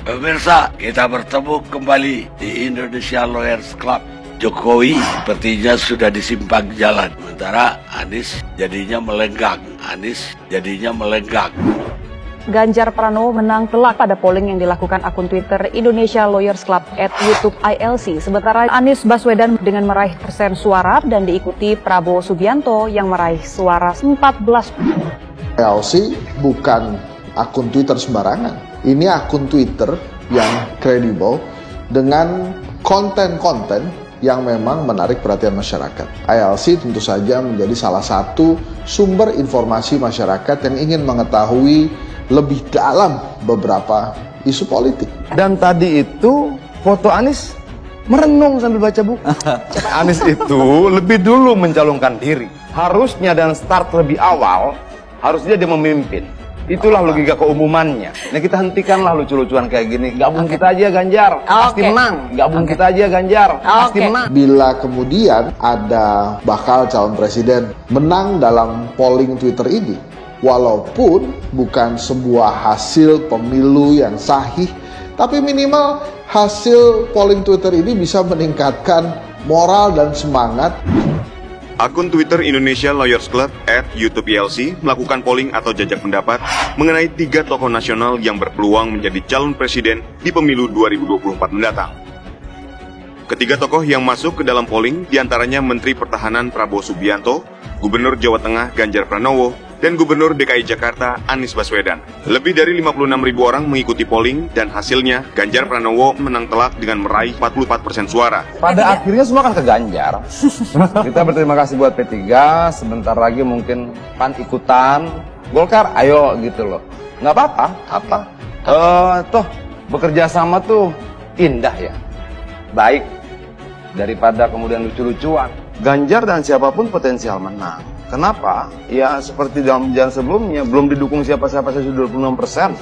Pemirsa, kita bertemu kembali di Indonesia Lawyers Club. Jokowi sepertinya sudah di simpang jalan, sementara Anies jadinya melenggang. Ganjar Pranowo menang telak pada polling yang dilakukan akun Twitter Indonesia Lawyers Club @YouTube ILC. Sementara Anies Baswedan dengan meraih persen suara dan diikuti Prabowo Subianto yang meraih suara 14. ILC bukan akun Twitter sembarangan. Ini akun Twitter yang kredibel dengan konten-konten yang memang menarik perhatian masyarakat. ILC tentu saja menjadi salah satu sumber informasi masyarakat yang ingin mengetahui lebih dalam beberapa isu politik. Dan tadi itu foto Anies merenung sambil baca buku. Anies itu lebih dulu mencalonkan diri. Harusnya dan start lebih awal, harusnya dia memimpin. Itulah logika keumumannya. Nah, kita hentikanlah lucu-lucuan kayak gini. Gabung kita aja Ganjar, pasti menang. Gabung kita aja Ganjar, pasti menang. Bila kemudian ada bakal calon presiden menang dalam polling Twitter ini, walaupun bukan sebuah hasil pemilu yang sahih, tapi minimal hasil polling Twitter ini bisa meningkatkan moral dan semangat. Akun Twitter Indonesia Lawyers Club @YouTube ILC melakukan polling atau jajak pendapat mengenai 3 tokoh nasional yang berpeluang menjadi calon presiden di pemilu 2024 mendatang. Ketiga tokoh yang masuk ke dalam polling diantaranya Menteri Pertahanan Prabowo Subianto, Gubernur Jawa Tengah Ganjar Pranowo, dan Gubernur DKI Jakarta Anies Baswedan. Lebih dari 56.000 orang mengikuti polling dan hasilnya Ganjar Pranowo menang telak dengan meraih 44% suara. Pada akhirnya semua kan ke Ganjar. Kita berterima kasih buat P3, sebentar lagi mungkin PAN ikutan, Golkar ayo gitu loh. Nggak apa-apa, toh bekerja sama tuh indah ya, baik daripada kemudian lucu-lucuan. Ganjar dan siapapun potensial menang. Kenapa? Ya seperti dalam jalan sebelumnya, belum didukung siapa-siapa saja 26%.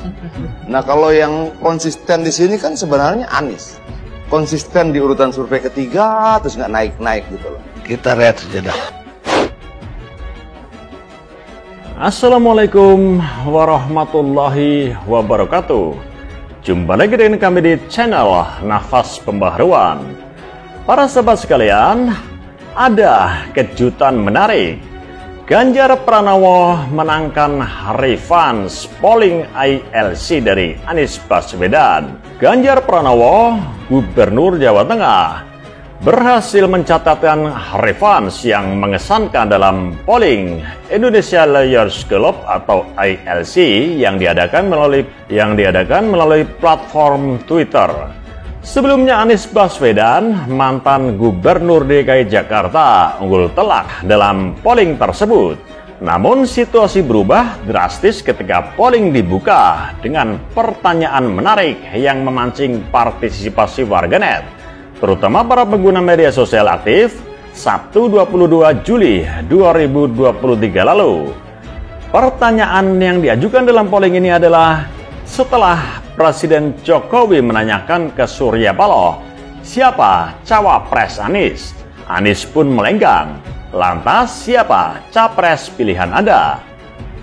Nah kalau yang konsisten di sini kan sebenarnya Anies. Konsisten di urutan survei ketiga, terus nggak naik-naik gitu loh. Kita lihat sejenak. Assalamualaikum warahmatullahi wabarakatuh. Jumpa lagi dengan kami di channel Nafas Pembaharuan. Para sahabat sekalian, ada kejutan menarik. Ganjar Pranowo menangkan revans polling ILC dari Anies Baswedan. Ganjar Pranowo, Gubernur Jawa Tengah, berhasil mencatatkan revans yang mengesankan dalam polling Indonesia Lawyers Club atau ILC yang diadakan melalui platform Twitter. Sebelumnya Anies Baswedan, mantan Gubernur DKI Jakarta, unggul telak dalam polling tersebut. Namun situasi berubah drastis ketika polling dibuka dengan pertanyaan menarik yang memancing partisipasi warganet, terutama para pengguna media sosial aktif, Sabtu 22 Juli 2023 lalu. Pertanyaan yang diajukan dalam polling ini adalah, setelah Presiden Jokowi menanyakan ke Surya Paloh, siapa cawapres Anies? Anies pun melenggang. Lantas siapa capres pilihan Anda?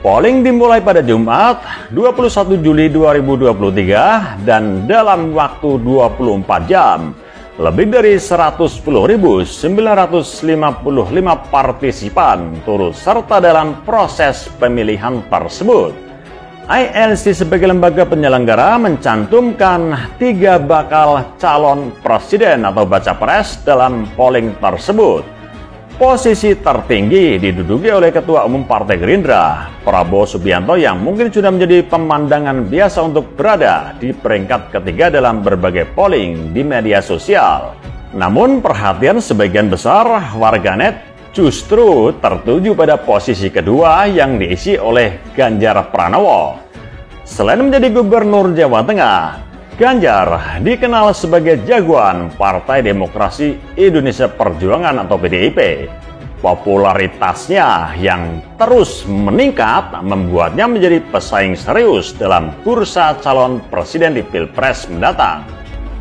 Polling dimulai pada Jumat 21 Juli 2023 dan dalam waktu 24 jam, lebih dari 110.955 partisipan turut serta dalam proses pemilihan tersebut. ILC sebagai lembaga penyelenggara mencantumkan 3 bakal calon presiden atau baca pres dalam polling tersebut. Posisi tertinggi diduduki oleh Ketua Umum Partai Gerindra, Prabowo Subianto, yang mungkin sudah menjadi pemandangan biasa untuk berada di peringkat ketiga dalam berbagai polling di media sosial. Namun perhatian sebagian besar warganet justru tertuju pada posisi kedua yang diisi oleh Ganjar Pranowo. Selain menjadi Gubernur Jawa Tengah, Ganjar dikenal sebagai jagoan Partai Demokrasi Indonesia Perjuangan atau PDIP. Popularitasnya yang terus meningkat membuatnya menjadi pesaing serius dalam bursa calon presiden di Pilpres mendatang.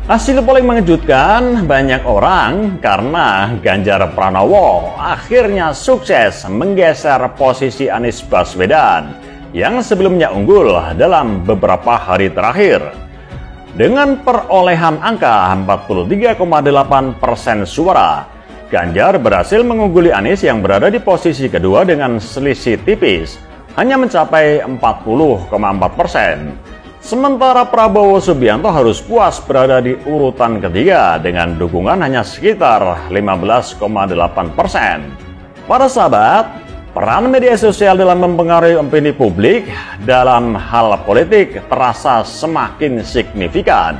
Hasil polling mengejutkan banyak orang karena Ganjar Pranowo akhirnya sukses menggeser posisi Anies Baswedan yang sebelumnya unggul dalam beberapa hari terakhir. Dengan perolehan angka 43,8% suara, Ganjar berhasil mengungguli Anies yang berada di posisi kedua dengan selisih tipis, hanya mencapai 40,4%. Sementara Prabowo Subianto harus puas berada di urutan ketiga dengan dukungan hanya sekitar 15,8%. Para sahabat, peran media sosial dalam mempengaruhi opini publik dalam hal politik terasa semakin signifikan.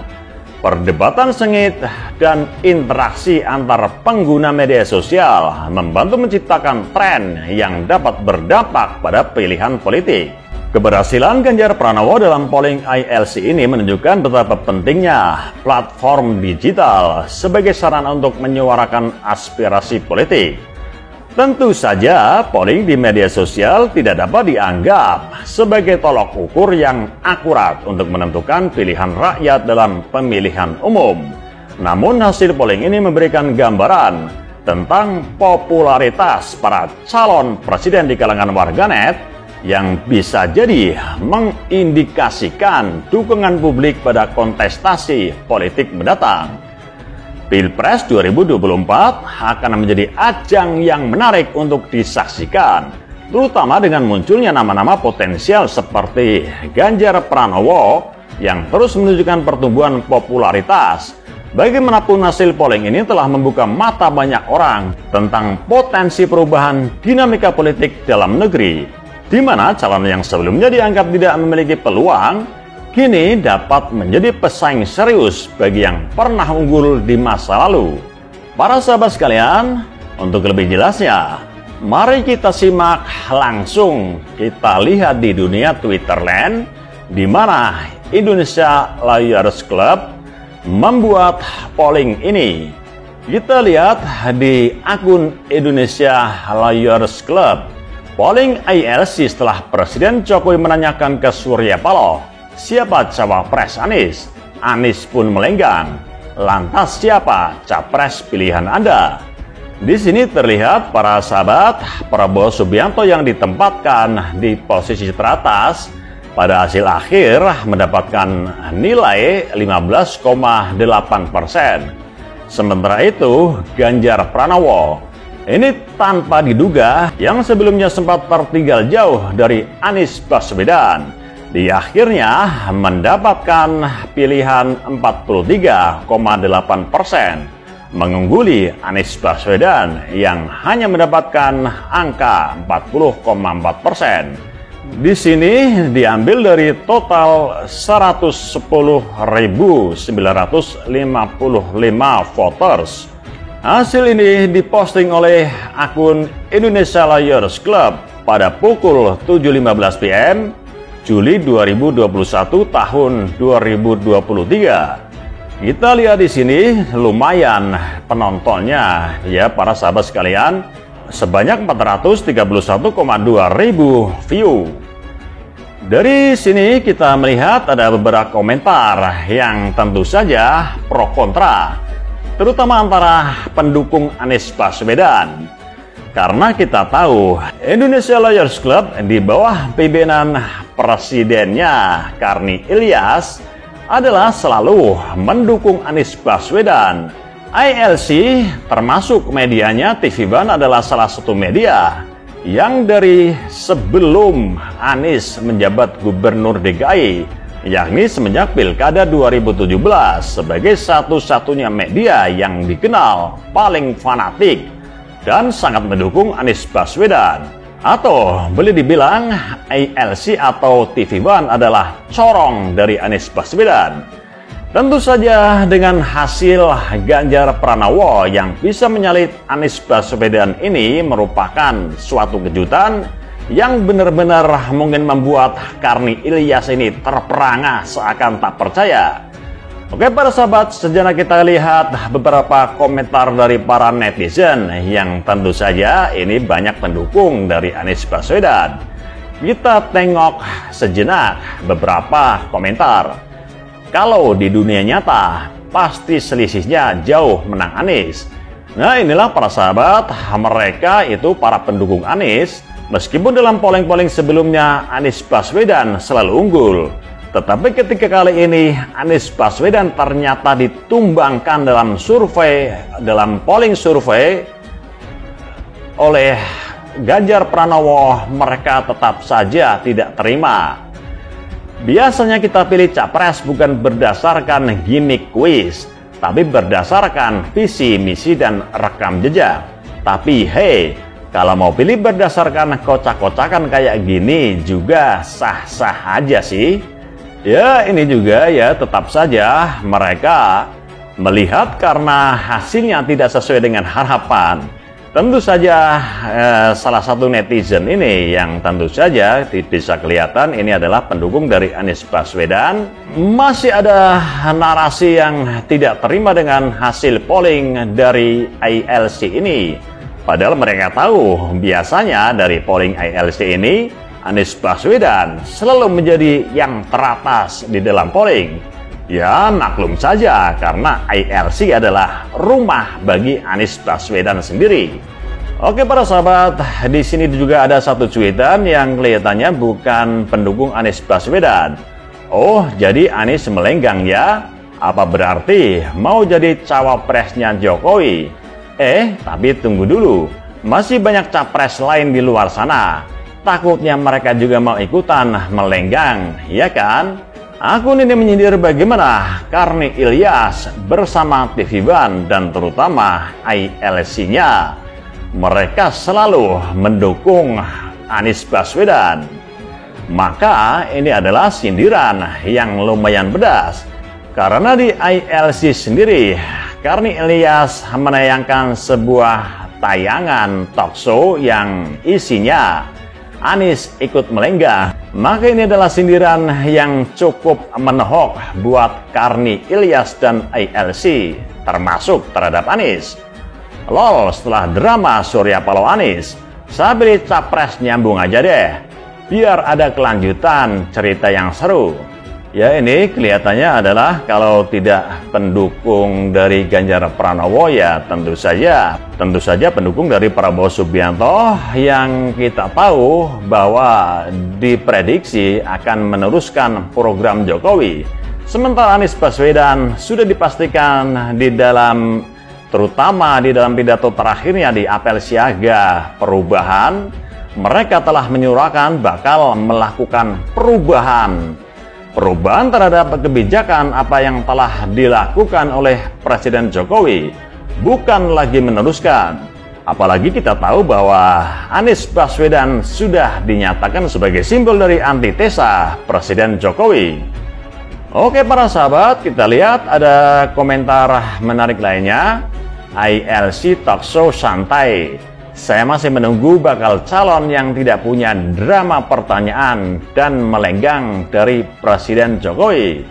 Perdebatan sengit dan interaksi antar pengguna media sosial membantu menciptakan tren yang dapat berdampak pada pilihan politik. Keberhasilan Ganjar Pranowo dalam polling ILC ini menunjukkan betapa pentingnya platform digital sebagai sarana untuk menyuarakan aspirasi politik. Tentu saja, polling di media sosial tidak dapat dianggap sebagai tolok ukur yang akurat untuk menentukan pilihan rakyat dalam pemilihan umum. Namun hasil polling ini memberikan gambaran tentang popularitas para calon presiden di kalangan warganet yang bisa jadi mengindikasikan dukungan publik pada kontestasi politik mendatang. Pilpres 2024 akan menjadi ajang yang menarik untuk disaksikan, terutama dengan munculnya nama-nama potensial seperti Ganjar Pranowo yang terus menunjukkan pertumbuhan popularitas. Bagaimanapun hasil polling ini telah membuka mata banyak orang tentang potensi perubahan dinamika politik dalam negeri, di mana calon yang sebelumnya dianggap tidak memiliki peluang, kini dapat menjadi pesaing serius bagi yang pernah unggul di masa lalu. Para sahabat sekalian, untuk lebih jelasnya, mari kita simak langsung, kita lihat di dunia Twitterland, di mana Indonesia Lawyers Club membuat polling ini. Kita lihat di akun Indonesia Lawyers Club. Polling ILC setelah Presiden Jokowi menanyakan ke Surya Paloh, siapa cawapres Anies? Anies pun melenggang. Lantas siapa capres pilihan Anda? Di sini terlihat para sahabat Prabowo Subianto yang ditempatkan di posisi teratas pada hasil akhir mendapatkan nilai 15,8%. Sementara itu Ganjar Pranowo ini tanpa diduga yang sebelumnya sempat tertinggal jauh dari Anies Baswedan, di akhirnya mendapatkan pilihan 43,8%, mengungguli Anies Baswedan yang hanya mendapatkan angka 40,4%. Di sini diambil dari total 110.955 voters. Hasil ini diposting oleh akun Indonesia Lawyers Club pada pukul 7.15 PM Juli 2021 tahun 2023. Kita lihat di sini lumayan penontonnya ya para sahabat sekalian, sebanyak 431,2 ribu view. Dari sini kita melihat ada beberapa komentar yang tentu saja pro kontra, terutama antara pendukung Anies Baswedan. Karena kita tahu Indonesia Lawyers Club di bawah pimpinan presidennya Karni Ilyas adalah selalu mendukung Anies Baswedan. ILC termasuk medianya TV One adalah salah satu media yang dari sebelum Anies menjabat Gubernur DKI, yakni semenjak Pilkada 2017, sebagai satu-satunya media yang dikenal paling fanatik dan sangat mendukung Anies Baswedan. Atau boleh dibilang ILC atau TV One adalah corong dari Anies Baswedan. Tentu saja dengan hasil Ganjar Pranowo yang bisa menyalip Anies Baswedan ini merupakan suatu kejutan yang benar-benar mungkin membuat Karni Ilyas ini terperangah seakan tak percaya. Oke para sahabat, sejenak kita lihat beberapa komentar dari para netizen yang tentu saja ini banyak pendukung dari Anies Baswedan. Kita tengok sejenak beberapa komentar. Kalau di dunia nyata, pasti selisihnya jauh menang Anies. Nah inilah para sahabat, mereka itu para pendukung Anies. Meskipun dalam polling-polling sebelumnya Anies Baswedan selalu unggul, Tetapi ketika kali ini Anies Baswedan ternyata ditumbangkan dalam polling survei oleh Ganjar Pranowo, mereka tetap saja tidak terima. Biasanya kita pilih capres bukan berdasarkan gimmick kuis, tapi berdasarkan visi, misi, dan rekam jejak. Tapi hey, kalau mau pilih berdasarkan kocak-kocakan kayak gini juga sah-sah aja sih. Ya ini juga ya tetap saja mereka melihat karena hasilnya tidak sesuai dengan harapan. Tentu saja salah satu netizen ini yang tentu saja bisa kelihatan ini adalah pendukung dari Anies Baswedan. Masih ada narasi yang tidak terima dengan hasil polling dari ILC ini. Padahal mereka tahu biasanya dari polling ILC ini Anies Baswedan selalu menjadi yang teratas di dalam polling. Ya maklum saja karena ILC adalah rumah bagi Anies Baswedan sendiri. Oke para sahabat, di sini juga ada satu cuitan yang kelihatannya bukan pendukung Anies Baswedan. Oh, jadi Anies melenggang ya? Apa berarti mau jadi cawapresnya Jokowi? Tapi tunggu dulu, masih banyak capres lain di luar sana. Takutnya mereka juga mau ikutan melenggang, ya kan? Akun ini menyindir bagaimana Karni Ilyas bersama TV One dan terutama ILC-nya. Mereka selalu mendukung Anies Baswedan. Maka ini adalah sindiran yang lumayan pedas. Karena di ILC sendiri, Karni Ilyas menayangkan sebuah tayangan talkshow yang isinya Anies ikut melenggang. Maka ini adalah sindiran yang cukup menohok buat Karni Ilyas dan ILC, termasuk terhadap Anies. Lol, setelah drama Surya Paloh Anies, saya pilih capres nyambung aja deh, biar ada kelanjutan cerita yang seru. Ya ini kelihatannya adalah kalau tidak pendukung dari Ganjar Pranowo ya tentu saja pendukung dari Prabowo Subianto yang kita tahu bahwa diprediksi akan meneruskan program Jokowi. Sementara Anies Baswedan sudah dipastikan terutama di dalam pidato terakhirnya di apel siaga perubahan, mereka telah menyuarakan bakal melakukan perubahan terhadap kebijakan apa yang telah dilakukan oleh Presiden Jokowi, bukan lagi meneruskan. Apalagi kita tahu bahwa Anies Baswedan sudah dinyatakan sebagai simbol dari antitesa Presiden Jokowi. Oke para sahabat, kita lihat ada komentar menarik lainnya. ILC Talkshow santai. Saya masih menunggu bakal calon yang tidak punya drama pertanyaan dan melenggang dari Presiden Jokowi.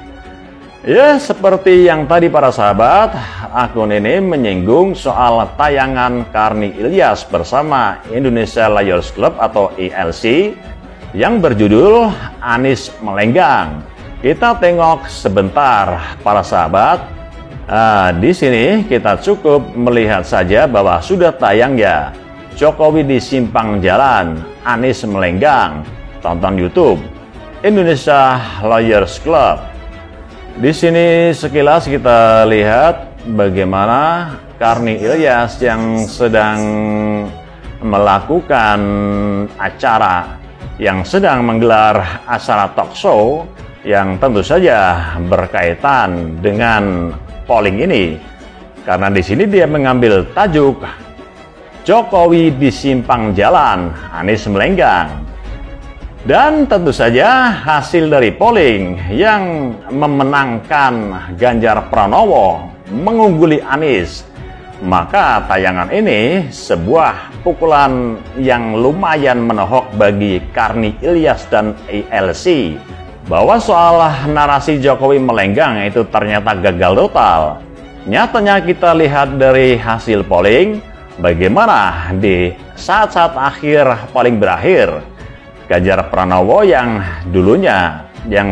Ya, seperti yang tadi para sahabat, akun ini menyinggung soal tayangan Karni Ilyas bersama Indonesia Liars Club atau ILC yang berjudul Anies Melenggang. Kita tengok sebentar para sahabat. Di sini kita cukup melihat saja bahwa sudah tayang ya. Jokowi di simpang jalan, Anies melenggang. Tonton YouTube Indonesia Liars Club. Di sini sekilas kita lihat bagaimana Karni Ilyas yang sedang melakukan acara, yang sedang menggelar acara talk show yang tentu saja berkaitan dengan polling ini. Karena di sini dia mengambil tajuk Jokowi di simpang jalan, Anies melenggang. Dan tentu saja hasil dari polling yang memenangkan Ganjar Pranowo mengungguli Anies. Maka tayangan ini sebuah pukulan yang lumayan menohok bagi Karni Ilyas dan ILC. Bahwa soal narasi Jokowi melenggang itu ternyata gagal total. Nyatanya kita lihat dari hasil polling, bagaimana di saat-saat akhir polling berakhir, Ganjar Pranowo yang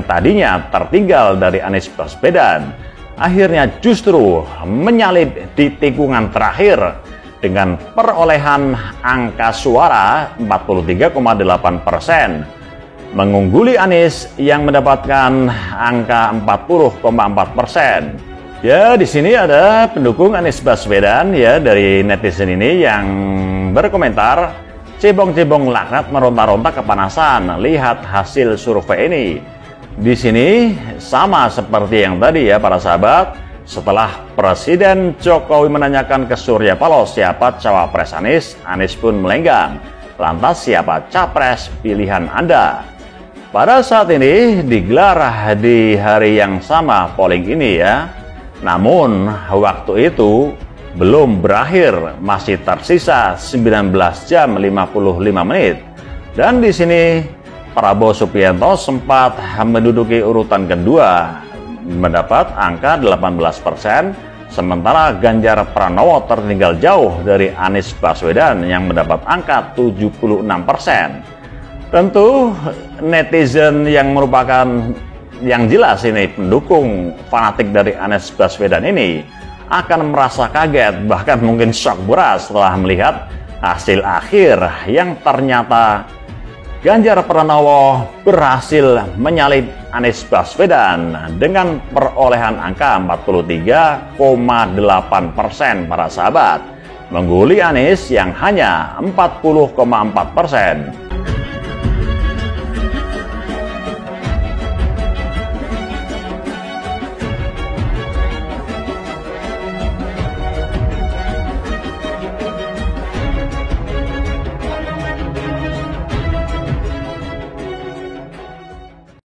tadinya tertinggal dari Anies Baswedan, akhirnya justru menyalip di tikungan terakhir dengan perolehan angka suara 43,8%. mengungguli Anies yang mendapatkan angka 40,4%. Ya, di sini ada pendukung Anies Baswedan ya dari netizen ini yang berkomentar, cebong-cebong laknat meronta-ronta kepanasan. Lihat hasil survei ini. Di sini sama seperti yang tadi ya para sahabat. Setelah Presiden Jokowi menanyakan ke Surya Paloh siapa cawapres Anies, Anies pun melenggang. Lantas siapa capres pilihan Anda? Pada saat ini digelar di hari yang sama polling ini ya. Namun waktu itu belum berakhir, masih tersisa 19 jam 55 menit. Dan di sini Prabowo Subianto sempat menduduki urutan kedua mendapat angka 18%, sementara Ganjar Pranowo tertinggal jauh dari Anies Baswedan yang mendapat angka 76%. Tentu netizen yang merupakan yang jelas ini pendukung fanatik dari Anies Baswedan ini akan merasa kaget, bahkan mungkin shock berat setelah melihat hasil akhir yang ternyata Ganjar Pranowo berhasil menyalip Anies Baswedan dengan perolehan angka 43,8% para sahabat, mengguli Anies yang hanya 40,4%.